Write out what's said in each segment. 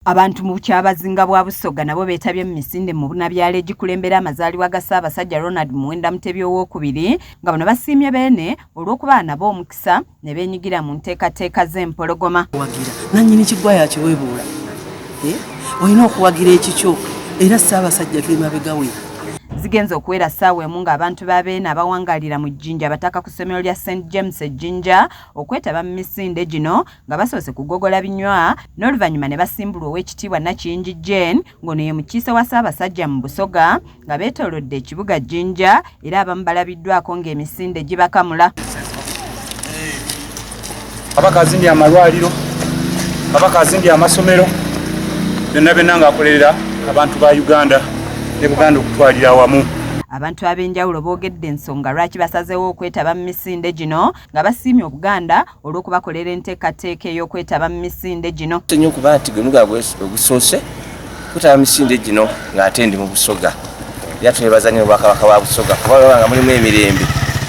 Abantu mu kyabazinga bwa Busoga nabo beetabye mu misinde mu bunabyalo egikulembera Amazaalibwa ga Ssaabasajja Ronald Muwenda Mutebi owookubiri nga bano basiimye beene olw'okuba nabo omukisa ne beenyigira mu nteekateeka z'empologoma. Wagira nannyini kiggwa yakiweebuula olina okuwagira ekikyo era Ssaabasajja tuli mabega we. Zigenze okuwera ssaawa emu ng'abantu b'abeene abawangalira mu Jjinja abataka ku ssomero lya St James Ejjinja okwetaba mu misinde gino nga basoose kugogola binywa n'oluvannyuma ne basimbulwa Oweekitiibwa Nakiyingi Jane ng'ono ye mukiise wa Ssaabasajja mu Busoga nga beetoolodde ekibuga Jjinja era abamu balabiddwako ng'emisinde gibakamula. Kabaka azimbye amalwaliro, Kabaka azimbye amasomero, byonna byonna ng'akolerera abantu ba Uganda. Okutwalira awamu. Abantu ab'enjawulo boogedde ensonga lwaki basazeewo okwetaba mu misinde gino nga basiimye Obuganda olw'okubakolera enteekateeka ey'okwetaba mu misinde gino. Nnyo okuba nti gwe mugabo ogusoose kwetaba mu misinde gino ng'ate ndi mu Busoga. Era twebaza nnyo Obwakabaka bwa Busoga kuba nga mulimu emirembe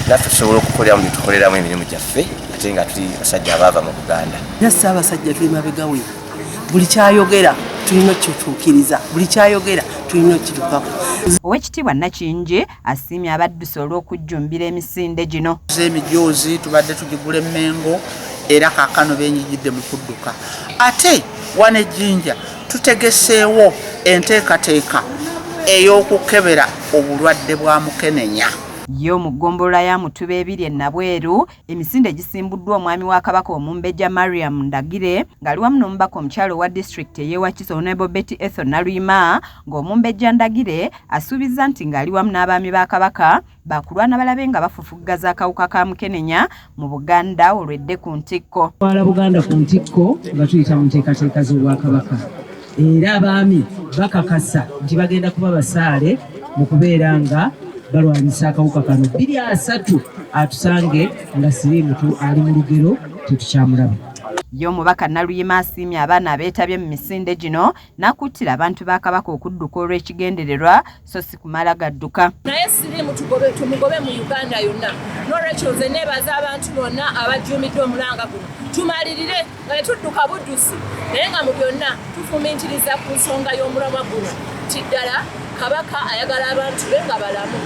naffe tusobola okukoleramu ne tukoleramu emirimu gyaffe ate nga tuli basajja abaava mu Buganda. Era Ssaabasajja tuli mabega we. Buli kyayogera tulina okituukiriza, buli kyayogera tulina okkitukako. Oweekitiibwa Nakiyingi asiimye abadduse olw'okujjumbira emisinde gino. Emijoozi tubadde tugigula Emmengo era kaakano beenyigidde mu kudduka. Ate wano Ejjinja tutegeseewo enteekateeka ey'okukebera obulwadde bwa mukenenya. Yo mu ggombolola ya Mutuba ebiri e Nabweru emisinde gisimbuddwa omwami wa Kabaka Omumbejja Mariam Ndagire ng'ali wamu n'omubaka omukyalo wa disitulikiti ey'e Wakiso Honorable Betty Ethel Naluyima ng'Omumbejja Ndagire asuubizza nti ng'ali wamu n'abaami ba Kabaka bakulwana balabe nga bafufuggaza akawuka ka mukenenya mu Buganda olwedde ku ntikko. Twala Buganda ku ntikko nga tuyita mu nteekateeka z'Obwakabaka era abaami bakakasa nti bagenda kuba basaale mu kubeera nga balwanyisa akawuka kano 2-3 atusange nga siriimu ali mu lugero tetukyamulaba. Yo omubaka Naluyima asiimye abaana abeetabye mu misinde gino n'akuttira abantu ba Kabaka okudduka olw'ekigendererwa so si kumala gadduka. Naye siriimu tumugobe mu Uganda yonna n'olwekyo nze neebaza abantu bonna abajjuumiddwe omulanga guno tumalirire nga ne tudduka buddusi naye nga mu byonna tufumiitiriza ku nsonga y'omulamwa guno nti ddala Kabaka ayagala abantu be nga balamu.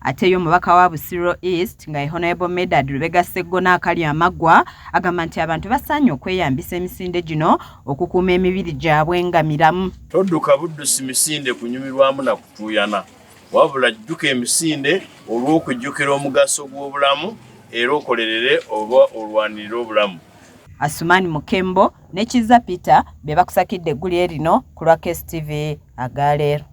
Ate yo omubaka wa Busiro East nga Honorable Medad Lubega Sseggona akali amaggwa agamba nti abantu basaanye okweyambisa emisinde gino okukuuma emibiri gyabwe nga miramu. Todduka buddusi misinde kunyumirwamu na kutuuyana wabula jjuka emisinde olw'okujjukira omugaso gw'obulamu era okolerere oba olwanirira obulamu. Asumani Mukembo ne Kizza Peter be bakusakidde eggulire lino ku lwa KSTV agaleero.